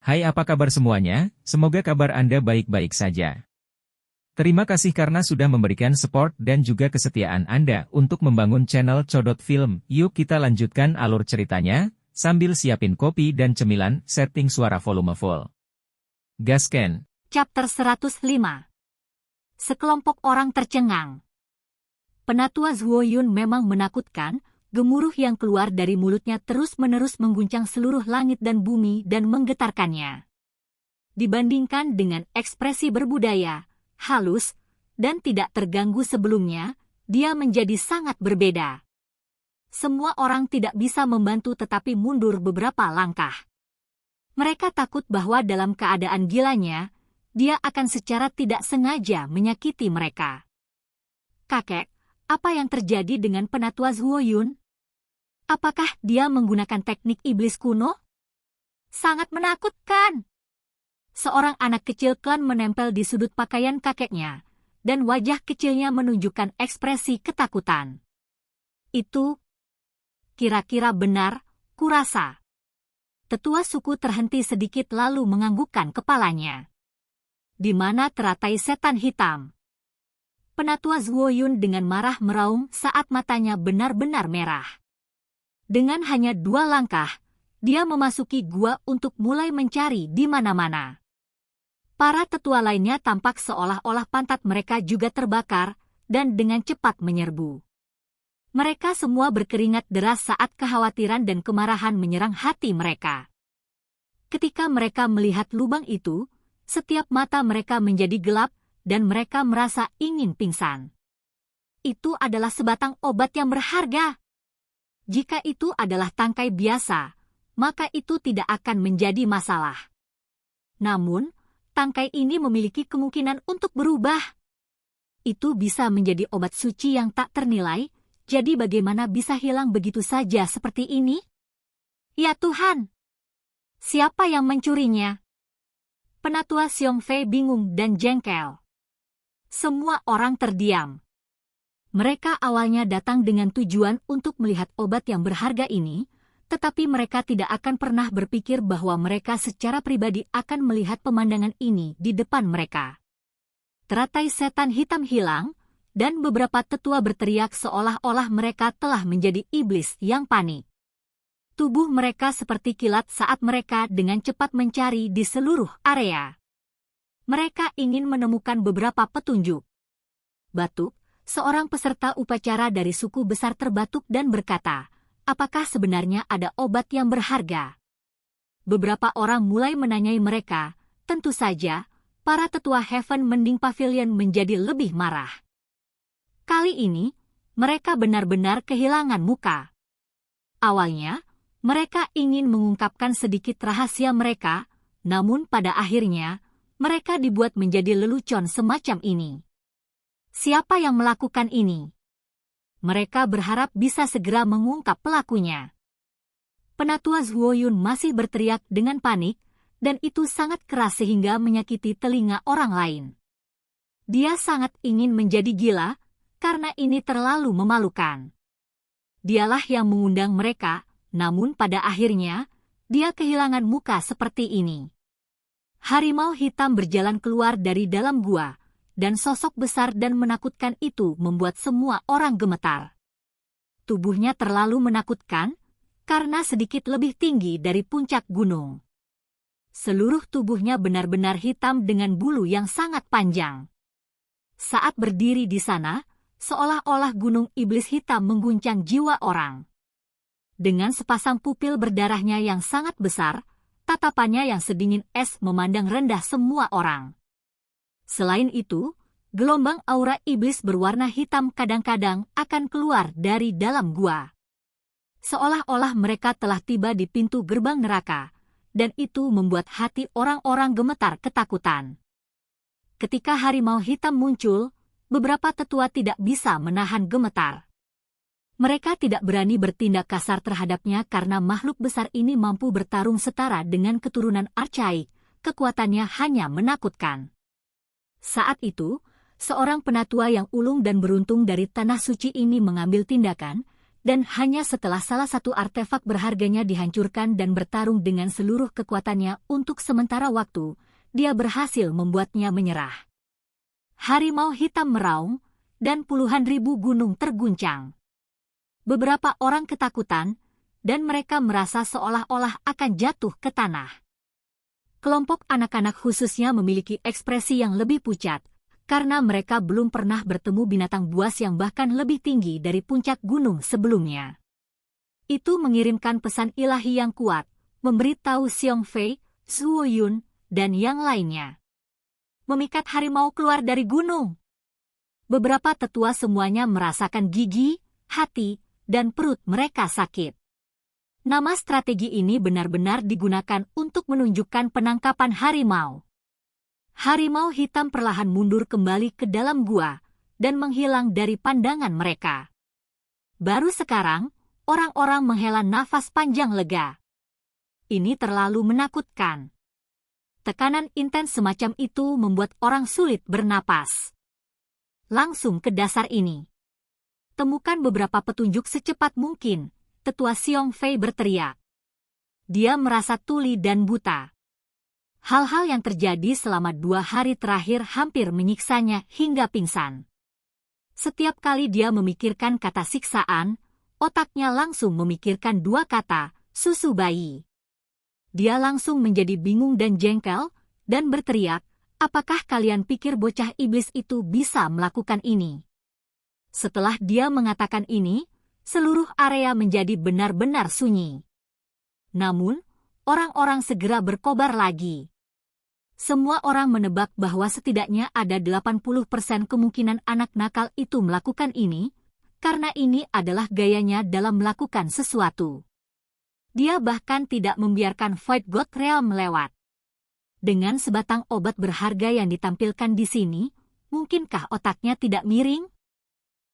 Hai, apa kabar semuanya? Semoga kabar Anda baik-baik saja. Terima kasih karena sudah memberikan support dan juga kesetiaan Anda untuk membangun channel Codot Film. Yuk kita lanjutkan alur ceritanya, sambil siapin kopi dan cemilan, setting suara volume full. Gasken. Chapter 105. Sekelompok orang tercengang. Penatua Zhuo Yun memang menakutkan. Gemuruh yang keluar dari mulutnya terus-menerus mengguncang seluruh langit dan bumi dan menggetarkannya. Dibandingkan dengan ekspresi berbudaya, halus, dan tidak terganggu sebelumnya, dia menjadi sangat berbeda. Semua orang tidak bisa membantu tetapi mundur beberapa langkah. Mereka takut bahwa dalam keadaan gilanya, dia akan secara tidak sengaja menyakiti mereka. Kakek, apa yang terjadi dengan Penatua Zhuo Yun? Apakah dia menggunakan teknik iblis kuno? Sangat menakutkan. Seorang anak kecil klan menempel di sudut pakaian kakeknya, dan wajah kecilnya menunjukkan ekspresi ketakutan. Itu kira-kira benar, kurasa. Tetua suku terhenti sedikit lalu menganggukkan kepalanya. Di mana teratai setan hitam? Penatua Zhuo Yun dengan marah meraung saat matanya benar-benar merah. Dengan hanya 2 langkah, dia memasuki gua untuk mulai mencari di mana-mana. Para tetua lainnya tampak seolah-olah pantat mereka juga terbakar dan dengan cepat menyerbu. Mereka semua berkeringat deras saat kekhawatiran dan kemarahan menyerang hati mereka. Ketika mereka melihat lubang itu, setiap mata mereka menjadi gelap dan mereka merasa ingin pingsan. Itu adalah sebatang obat yang berharga. Jika itu adalah tangkai biasa, maka itu tidak akan menjadi masalah. Namun, tangkai ini memiliki kemungkinan untuk berubah. Itu bisa menjadi obat suci yang tak ternilai, jadi bagaimana bisa hilang begitu saja seperti ini? Ya Tuhan! Siapa yang mencurinya? Penatua Xiong Fei bingung dan jengkel. Semua orang terdiam. Mereka awalnya datang dengan tujuan untuk melihat obat yang berharga ini, tetapi mereka tidak akan pernah berpikir bahwa mereka secara pribadi akan melihat pemandangan ini di depan mereka. Teratai setan hitam hilang, dan beberapa tetua berteriak seolah-olah mereka telah menjadi iblis yang panik. Tubuh mereka seperti kilat saat mereka dengan cepat mencari di seluruh area. Mereka ingin menemukan beberapa petunjuk. Batuk. Seorang peserta upacara dari suku besar terbatuk dan berkata, apakah sebenarnya ada obat yang berharga? Beberapa orang mulai menanyai mereka, tentu saja, para tetua Heaven Mending Pavilion menjadi lebih marah. Kali ini, mereka benar-benar kehilangan muka. Awalnya, mereka ingin mengungkapkan sedikit rahasia mereka, namun pada akhirnya, mereka dibuat menjadi lelucon semacam ini. Siapa yang melakukan ini? Mereka berharap bisa segera mengungkap pelakunya. Penatua Zhuo Yun masih berteriak dengan panik, dan itu sangat keras sehingga menyakiti telinga orang lain. Dia sangat ingin menjadi gila, karena ini terlalu memalukan. Dialah yang mengundang mereka, namun pada akhirnya, dia kehilangan muka seperti ini. Harimau hitam berjalan keluar dari dalam gua, dan sosok besar dan menakutkan itu membuat semua orang gemetar. Tubuhnya terlalu menakutkan, karena sedikit lebih tinggi dari puncak gunung. Seluruh tubuhnya benar-benar hitam dengan bulu yang sangat panjang. Saat berdiri di sana, seolah-olah gunung iblis hitam mengguncang jiwa orang. Dengan sepasang pupil berdarahnya yang sangat besar, tatapannya yang sedingin es memandang rendah semua orang. Selain itu, gelombang aura iblis berwarna hitam kadang-kadang akan keluar dari dalam gua. Seolah-olah mereka telah tiba di pintu gerbang neraka, dan itu membuat hati orang-orang gemetar ketakutan. Ketika harimau hitam muncul, beberapa tetua tidak bisa menahan gemetar. Mereka tidak berani bertindak kasar terhadapnya karena makhluk besar ini mampu bertarung setara dengan keturunan archaik, kekuatannya hanya menakutkan. Saat itu, seorang penatua yang ulung dan beruntung dari tanah suci ini mengambil tindakan, dan hanya setelah salah satu artefak berharganya dihancurkan dan bertarung dengan seluruh kekuatannya untuk sementara waktu, dia berhasil membuatnya menyerah. Harimau hitam meraung, dan puluhan ribu gunung terguncang. Beberapa orang ketakutan, dan mereka merasa seolah-olah akan jatuh ke tanah. Kelompok anak-anak khususnya memiliki ekspresi yang lebih pucat, karena mereka belum pernah bertemu binatang buas yang bahkan lebih tinggi dari puncak gunung sebelumnya. Itu mengirimkan pesan ilahi yang kuat, memberitahu Xiong Fei, Zhuo Yun, dan yang lainnya. Memikat harimau keluar dari gunung. Beberapa tetua semuanya merasakan gigi, hati, dan perut mereka sakit. Nama strategi ini benar-benar digunakan untuk menunjukkan penangkapan harimau. Harimau hitam perlahan mundur kembali ke dalam gua dan menghilang dari pandangan mereka. Baru sekarang, orang-orang menghela nafas panjang lega. Ini terlalu menakutkan. Tekanan intens semacam itu membuat orang sulit bernapas. Langsung ke dasar ini. Temukan beberapa petunjuk secepat mungkin, Tetua Xiong Fei berteriak. Dia merasa tuli dan buta. Hal-hal yang terjadi selama 2 hari terakhir hampir menyiksanya hingga pingsan. Setiap kali dia memikirkan kata siksaan, otaknya langsung memikirkan 2 kata, susu bayi. Dia langsung menjadi bingung dan jengkel, dan berteriak, apakah kalian pikir bocah iblis itu bisa melakukan ini? Setelah dia mengatakan ini, seluruh area menjadi benar-benar sunyi. Namun, orang-orang segera berkobar lagi. Semua orang menebak bahwa setidaknya ada 80% kemungkinan anak nakal itu melakukan ini, karena ini adalah gayanya dalam melakukan sesuatu. Dia bahkan tidak membiarkan Void God Realm lewat. Dengan sebatang obat berharga yang ditampilkan di sini, mungkinkah otaknya tidak miring?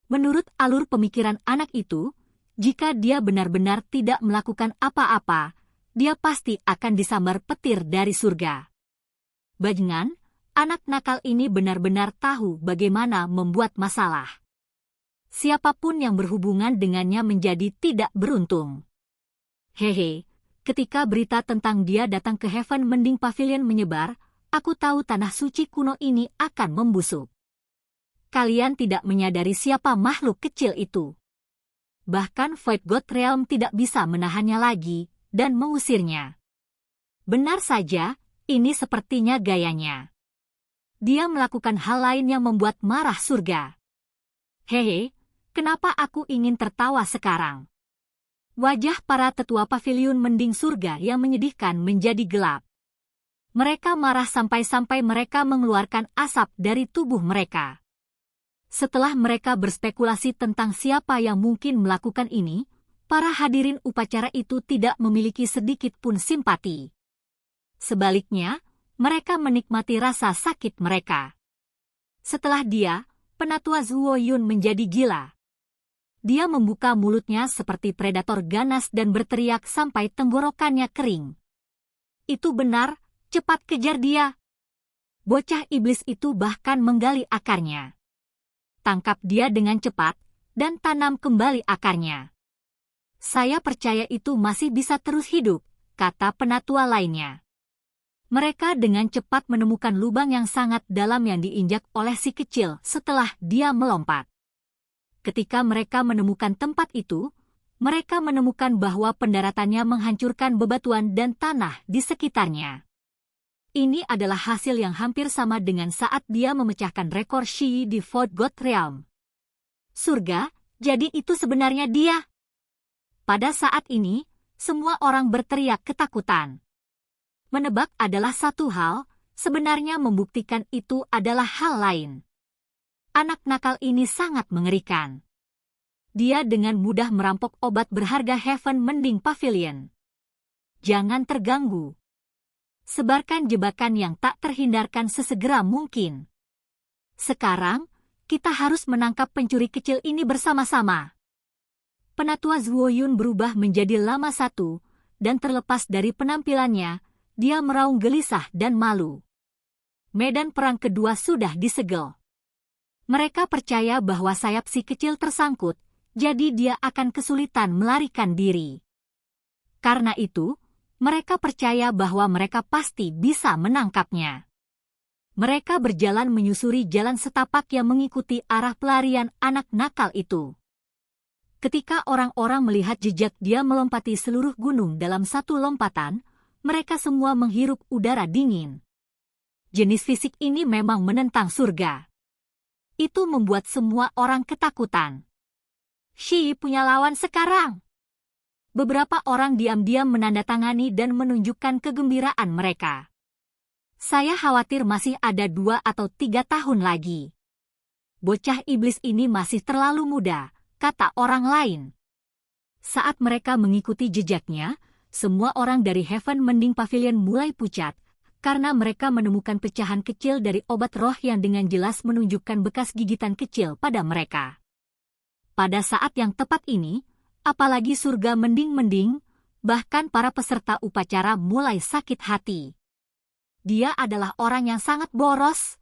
Menurut alur pemikiran anak itu, jika dia benar-benar tidak melakukan apa-apa, dia pasti akan disambar petir dari surga. Bajingan, anak nakal ini benar-benar tahu bagaimana membuat masalah. Siapapun yang berhubungan dengannya menjadi tidak beruntung. Hehe, ketika berita tentang dia datang ke Heaven Mending Pavilion menyebar, aku tahu tanah suci kuno ini akan membusuk. Kalian tidak menyadari siapa makhluk kecil itu. Bahkan Void God Realm tidak bisa menahannya lagi dan mengusirnya. Benar saja, ini sepertinya gayanya. Dia melakukan hal lain yang membuat marah surga. Hehe, kenapa aku ingin tertawa sekarang? Wajah para tetua pavilion mending surga yang menyedihkan menjadi gelap. Mereka marah sampai-sampai mereka mengeluarkan asap dari tubuh mereka. Setelah mereka berspekulasi tentang siapa yang mungkin melakukan ini, para hadirin upacara itu tidak memiliki sedikit pun simpati. Sebaliknya, mereka menikmati rasa sakit mereka. Setelah dia, Penatua Zhuo Yun menjadi gila. Dia membuka mulutnya seperti predator ganas dan berteriak sampai tenggorokannya kering. Itu benar, cepat kejar dia. Bocah iblis itu bahkan menggali akarnya. Tangkap dia dengan cepat, dan tanam kembali akarnya. Saya percaya itu masih bisa terus hidup, kata penatua lainnya. Mereka dengan cepat menemukan lubang yang sangat dalam yang diinjak oleh si kecil setelah dia melompat. Ketika mereka menemukan tempat itu, mereka menemukan bahwa pendaratannya menghancurkan bebatuan dan tanah di sekitarnya. Ini adalah hasil yang hampir sama dengan saat dia memecahkan rekor Shi di Void God Realm. Surga, jadi itu sebenarnya dia. Pada saat ini, semua orang berteriak ketakutan. Menebak adalah satu hal, sebenarnya membuktikan itu adalah hal lain. Anak nakal ini sangat mengerikan. Dia dengan mudah merampok obat berharga Heaven Mending Pavilion. Jangan terganggu. Sebarkan jebakan yang tak terhindarkan sesegera mungkin. Sekarang, kita harus menangkap pencuri kecil ini bersama-sama. Penatua Zhuo Yun berubah menjadi lama satu, dan terlepas dari penampilannya, dia meraung gelisah dan malu. Medan perang kedua sudah disegel. Mereka percaya bahwa sayap si kecil tersangkut, jadi dia akan kesulitan melarikan diri. Karena itu, mereka percaya bahwa mereka pasti bisa menangkapnya. Mereka berjalan menyusuri jalan setapak yang mengikuti arah pelarian anak nakal itu. Ketika orang-orang melihat jejak dia melompati seluruh gunung dalam satu lompatan, mereka semua menghirup udara dingin. Jenis fisik ini memang menentang surga. Itu membuat semua orang ketakutan. Shi punya lawan sekarang. Beberapa orang diam-diam menandatangani dan menunjukkan kegembiraan mereka. Saya khawatir masih ada 2 atau 3 tahun lagi. Bocah iblis ini masih terlalu muda, kata orang lain. Saat mereka mengikuti jejaknya, semua orang dari Heaven Mending Pavilion mulai pucat, karena mereka menemukan pecahan kecil dari obat roh yang dengan jelas menunjukkan bekas gigitan kecil pada mereka. Pada saat yang tepat ini, apalagi surga mending-mending, bahkan para peserta upacara mulai sakit hati. Dia adalah orang yang sangat boros.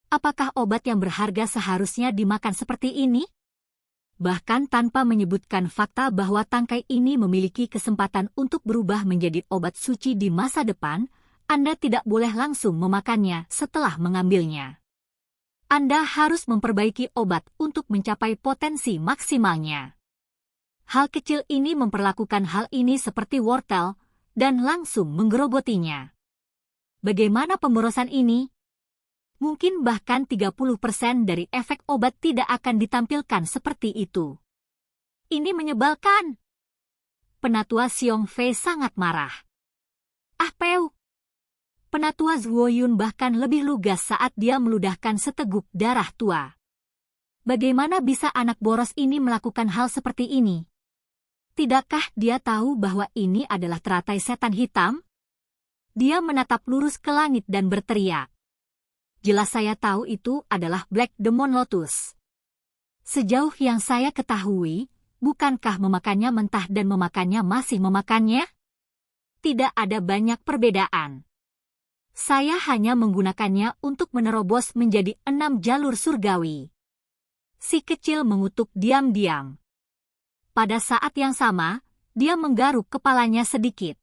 Apakah obat yang berharga seharusnya dimakan seperti ini? Bahkan tanpa menyebutkan fakta bahwa tangkai ini memiliki kesempatan untuk berubah menjadi obat suci di masa depan, Anda tidak boleh langsung memakannya setelah mengambilnya. Anda harus memperbaiki obat untuk mencapai potensi maksimalnya. Hal kecil ini memperlakukan hal ini seperti wortel dan langsung menggerogotinya. Bagaimana pemborosan ini? Mungkin bahkan 30% dari efek obat tidak akan ditampilkan seperti itu. Ini menyebalkan. Penatua Xiong Fei sangat marah. Ah Peu! Penatua Zhuoyun bahkan lebih lugas saat dia meludahkan seteguk darah tua. Bagaimana bisa anak boros ini melakukan hal seperti ini? Tidakkah dia tahu bahwa ini adalah teratai setan hitam? Dia menatap lurus ke langit dan berteriak. Jelas saya tahu itu adalah Black Demon Lotus. Sejauh yang saya ketahui, bukankah memakannya mentah dan memakannya masih memakannya? Tidak ada banyak perbedaan. Saya hanya menggunakannya untuk menerobos menjadi 6 jalur surgawi. Si kecil mengutuk diam-diam. Pada saat yang sama, dia menggaruk kepalanya sedikit.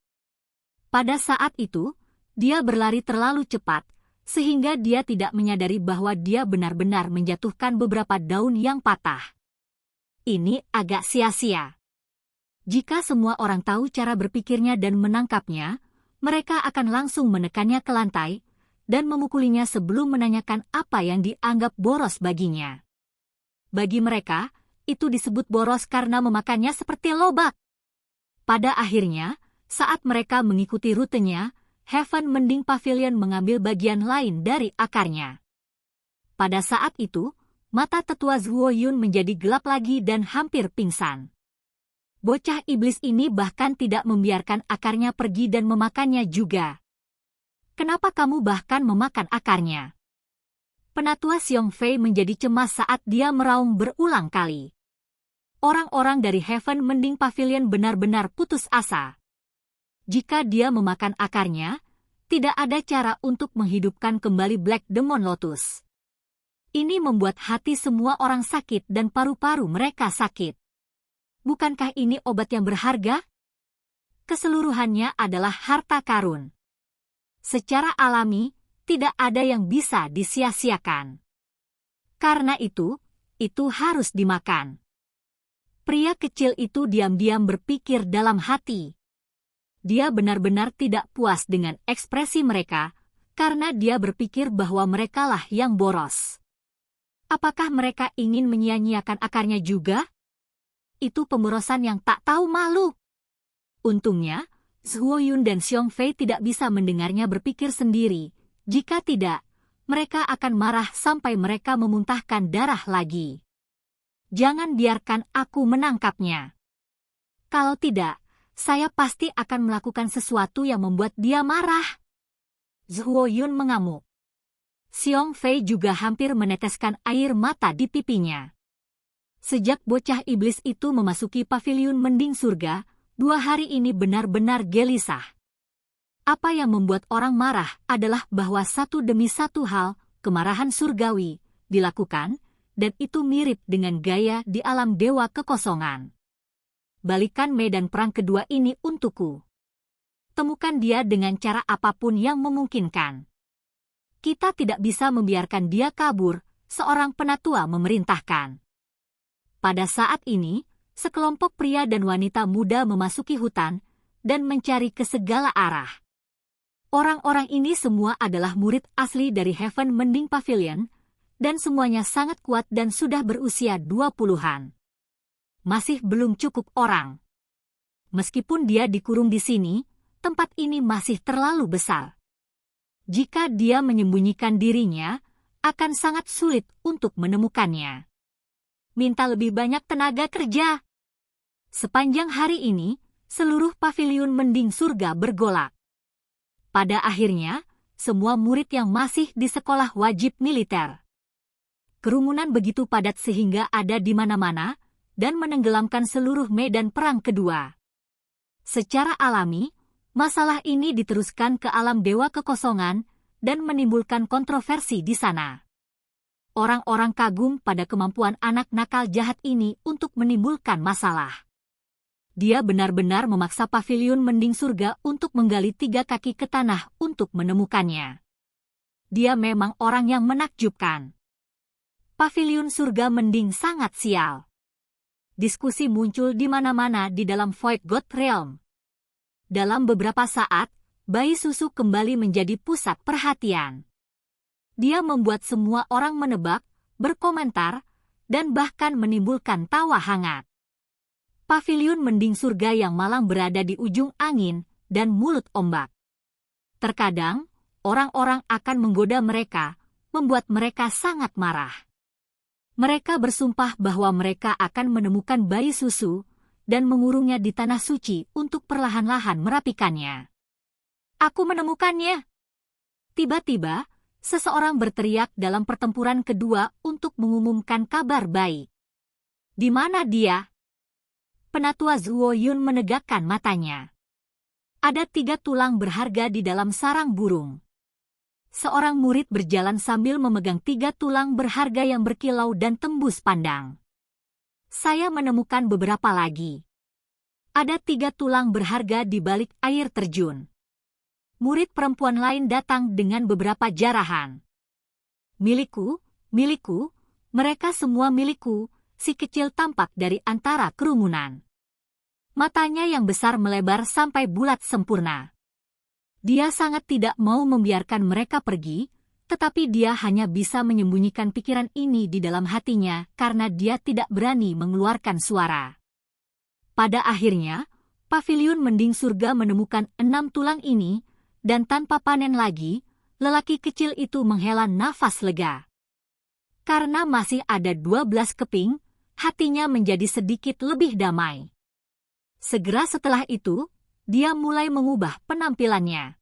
Pada saat itu, dia berlari terlalu cepat, sehingga dia tidak menyadari bahwa dia benar-benar menjatuhkan beberapa daun yang patah. Ini agak sia-sia. Jika semua orang tahu cara berpikirnya dan menangkapnya, mereka akan langsung menekannya ke lantai dan memukulinya sebelum menanyakan apa yang dianggap boros baginya. Bagi mereka, itu disebut boros karena memakannya seperti lobak. Pada akhirnya, saat mereka mengikuti rutenya, Heaven Mending Pavilion mengambil bagian lain dari akarnya. Pada saat itu, mata tetua Zhuoyun menjadi gelap lagi dan hampir pingsan. Bocah iblis ini bahkan tidak membiarkan akarnya pergi dan memakannya juga. Kenapa kamu bahkan memakan akarnya? Penatua Xiong Fei menjadi cemas saat dia meraung berulang kali. Orang-orang dari Heaven Mending Pavilion benar-benar putus asa. Jika dia memakan akarnya, tidak ada cara untuk menghidupkan kembali Black Demon Lotus. Ini membuat hati semua orang sakit dan paru-paru mereka sakit. Bukankah ini obat yang berharga? Keseluruhannya adalah harta karun. Secara alami, tidak ada yang bisa disia-siakan. Karena itu harus dimakan. Pria kecil itu diam-diam berpikir dalam hati. Dia benar-benar tidak puas dengan ekspresi mereka, karena dia berpikir bahwa merekalah yang boros. Apakah mereka ingin menyia-nyiakan akarnya juga? Itu pemborosan yang tak tahu malu. Untungnya, Zhuoyun dan Xiong Fei tidak bisa mendengarnya berpikir sendiri. Jika tidak, mereka akan marah sampai mereka memuntahkan darah lagi. Jangan biarkan aku menangkapnya. Kalau tidak, saya pasti akan melakukan sesuatu yang membuat dia marah. Zhuoyun mengamuk. Xiong Fei juga hampir meneteskan air mata di pipinya. Sejak bocah iblis itu memasuki paviliun mending surga, 2 hari ini benar-benar gelisah. Apa yang membuat orang marah adalah bahwa satu demi satu hal, kemarahan surgawi, dilakukan, dan itu mirip dengan gaya di alam dewa kekosongan. Balikan medan perang kedua ini untukku. Temukan dia dengan cara apapun yang memungkinkan. Kita tidak bisa membiarkan dia kabur, seorang penatua memerintahkan. Pada saat ini, sekelompok pria dan wanita muda memasuki hutan dan mencari ke segala arah. Orang-orang ini semua adalah murid asli dari Heaven Mending Pavilion, dan semuanya sangat kuat dan sudah berusia 20-an. Masih belum cukup orang. Meskipun dia dikurung di sini, tempat ini masih terlalu besar. Jika dia menyembunyikan dirinya, akan sangat sulit untuk menemukannya. Minta lebih banyak tenaga kerja. Sepanjang hari ini, seluruh paviliun Mending Surga bergolak. Pada akhirnya, semua murid yang masih di sekolah wajib militer. Kerumunan begitu padat sehingga ada di mana-mana dan menenggelamkan seluruh medan perang kedua. Secara alami, masalah ini diteruskan ke alam dewa kekosongan dan menimbulkan kontroversi di sana. Orang-orang kagum pada kemampuan anak nakal jahat ini untuk menimbulkan masalah. Dia benar-benar memaksa paviliun Mending Surga untuk menggali 3 kaki ke tanah untuk menemukannya. Dia memang orang yang menakjubkan. Paviliun Surga Mending sangat sial. Diskusi muncul di mana-mana di dalam Void God Realm. Dalam beberapa saat, bayi susu kembali menjadi pusat perhatian. Dia membuat semua orang menebak, berkomentar, dan bahkan menimbulkan tawa hangat. Paviliun Mending Surga yang malang berada di ujung angin dan mulut ombak. Terkadang, orang-orang akan menggoda mereka, membuat mereka sangat marah. Mereka bersumpah bahwa mereka akan menemukan bayi susu dan mengurungnya di tanah suci untuk perlahan-lahan merapikannya. Aku menemukannya. Tiba-tiba, seseorang berteriak dalam pertempuran kedua untuk mengumumkan kabar baik. Di mana dia? Penatua Zuo Yun menegakkan matanya. Ada 3 tulang berharga di dalam sarang burung. Seorang murid berjalan sambil memegang 3 tulang berharga yang berkilau dan tembus pandang. Saya menemukan beberapa lagi. Ada 3 tulang berharga di balik air terjun. Murid perempuan lain datang dengan beberapa jarahan. Milikku, milikku, mereka semua milikku, si kecil tampak dari antara kerumunan. Matanya yang besar melebar sampai bulat sempurna. Dia sangat tidak mau membiarkan mereka pergi, tetapi dia hanya bisa menyembunyikan pikiran ini di dalam hatinya karena dia tidak berani mengeluarkan suara. Pada akhirnya, paviliun Mending Surga menemukan 6 tulang ini, dan tanpa panen lagi, lelaki kecil itu menghela nafas lega. Karena masih ada 12 keping, hatinya menjadi sedikit lebih damai. Segera setelah itu, dia mulai mengubah penampilannya.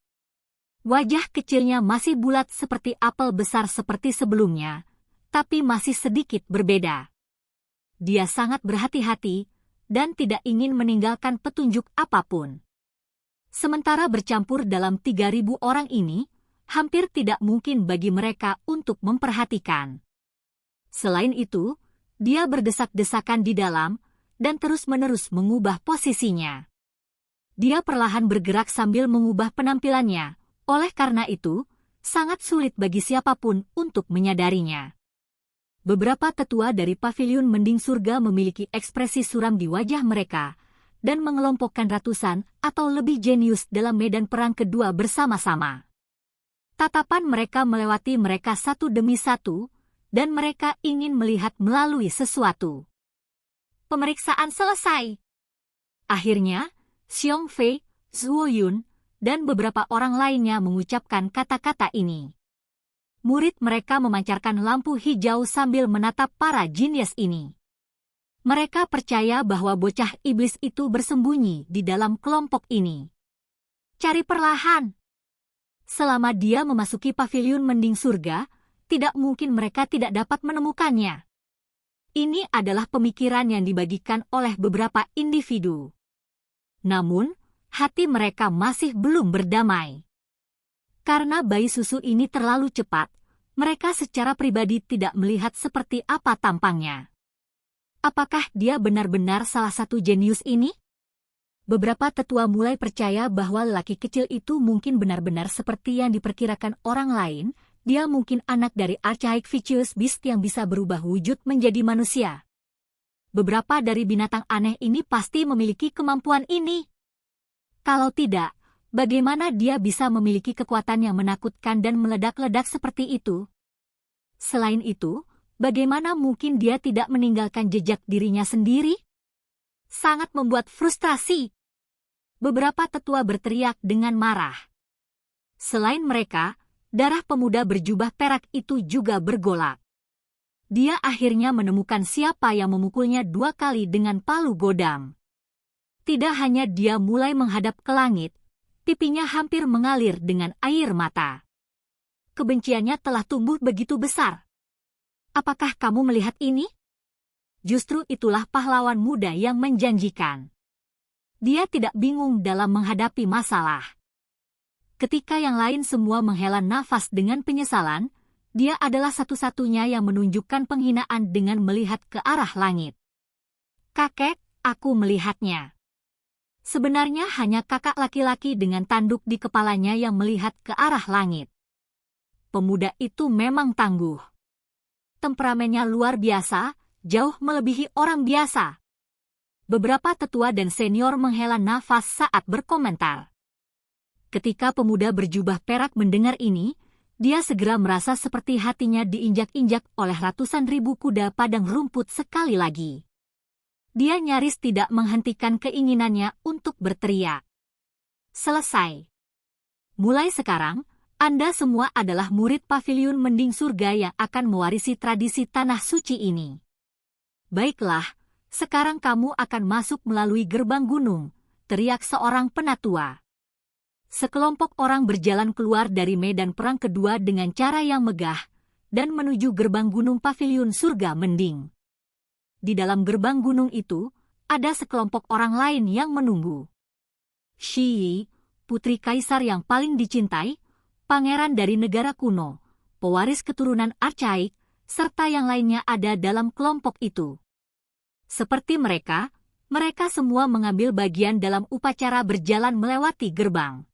Wajah kecilnya masih bulat seperti apel besar seperti sebelumnya, tapi masih sedikit berbeda. Dia sangat berhati-hati dan tidak ingin meninggalkan petunjuk apapun. Sementara bercampur dalam 3.000 orang ini, hampir tidak mungkin bagi mereka untuk memperhatikan. Selain itu, dia berdesak-desakan di dalam dan terus-menerus mengubah posisinya. Dia perlahan bergerak sambil mengubah penampilannya, oleh karena itu, sangat sulit bagi siapapun untuk menyadarinya. Beberapa tetua dari paviliun Mending Surga memiliki ekspresi suram di wajah mereka, dan mengelompokkan ratusan atau lebih jenius dalam medan perang kedua bersama-sama. Tatapan mereka melewati mereka satu demi satu, dan mereka ingin melihat melalui sesuatu. Pemeriksaan selesai. Akhirnya, Xiong Fei, Zuo Yun, dan beberapa orang lainnya mengucapkan kata-kata ini. Murid mereka memancarkan lampu hijau sambil menatap para jinius ini. Mereka percaya bahwa bocah iblis itu bersembunyi di dalam kelompok ini. Cari perlahan. Selama dia memasuki paviliun Mending Surga, tidak mungkin mereka tidak dapat menemukannya. Ini adalah pemikiran yang dibagikan oleh beberapa individu. Namun, hati mereka masih belum berdamai. Karena bayi susu ini terlalu cepat, Mereka secara pribadi tidak melihat seperti apa tampangnya. Apakah dia benar-benar salah satu jenius ini? Beberapa tetua mulai percaya bahwa lelaki kecil itu mungkin benar-benar seperti yang diperkirakan orang lain. Dia mungkin anak dari Archaic Vicious Beast yang bisa berubah wujud menjadi manusia. Beberapa dari binatang aneh ini pasti memiliki kemampuan ini. Kalau tidak, bagaimana dia bisa memiliki kekuatan yang menakutkan dan meledak-ledak seperti itu? Selain itu, bagaimana mungkin dia tidak meninggalkan jejak dirinya sendiri? Sangat membuat frustrasi. Beberapa tetua berteriak dengan marah. Selain mereka, darah pemuda berjubah perak itu juga bergolak. Dia akhirnya menemukan siapa yang memukulnya 2 kali dengan palu godam. Tidak hanya dia mulai menghadap ke langit, pipinya hampir mengalir dengan air mata. Kebenciannya telah tumbuh begitu besar. Apakah kamu melihat ini? Justru itulah pahlawan muda yang menjanjikan. Dia tidak bingung dalam menghadapi masalah. Ketika yang lain semua menghela nafas dengan penyesalan, dia adalah satu-satunya yang menunjukkan penghinaan dengan melihat ke arah langit. Kakek, aku melihatnya. Sebenarnya hanya kakak laki-laki dengan tanduk di kepalanya yang melihat ke arah langit. Pemuda itu memang tangguh. Temperamennya luar biasa, jauh melebihi orang biasa. Beberapa tetua dan senior menghela nafas saat berkomentar. Ketika pemuda berjubah perak mendengar ini, dia segera merasa seperti hatinya diinjak-injak oleh ratusan ribu kuda padang rumput sekali lagi. Dia nyaris tidak menghentikan keinginannya untuk berteriak. Selesai. Mulai sekarang, Anda semua adalah murid Paviliun Mending Surga yang akan mewarisi tradisi tanah suci ini. Baiklah, sekarang kamu akan masuk melalui gerbang gunung, teriak seorang penatua. Sekelompok orang berjalan keluar dari medan perang kedua dengan cara yang megah, dan menuju gerbang gunung Paviliun Surga Mending. Di dalam gerbang gunung itu, ada sekelompok orang lain yang menunggu. Shi Yi, putri kaisar yang paling dicintai, pangeran dari negara kuno, pewaris keturunan Archaic, serta yang lainnya ada dalam kelompok itu. Seperti mereka semua mengambil bagian dalam upacara berjalan melewati gerbang.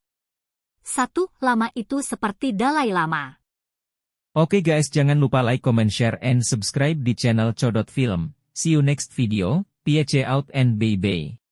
Satu lama itu seperti Dalai Lama. Oke guys, jangan lupa like, comment, share, and subscribe di channel Codot Film. See you next video, peace out and bye-bye.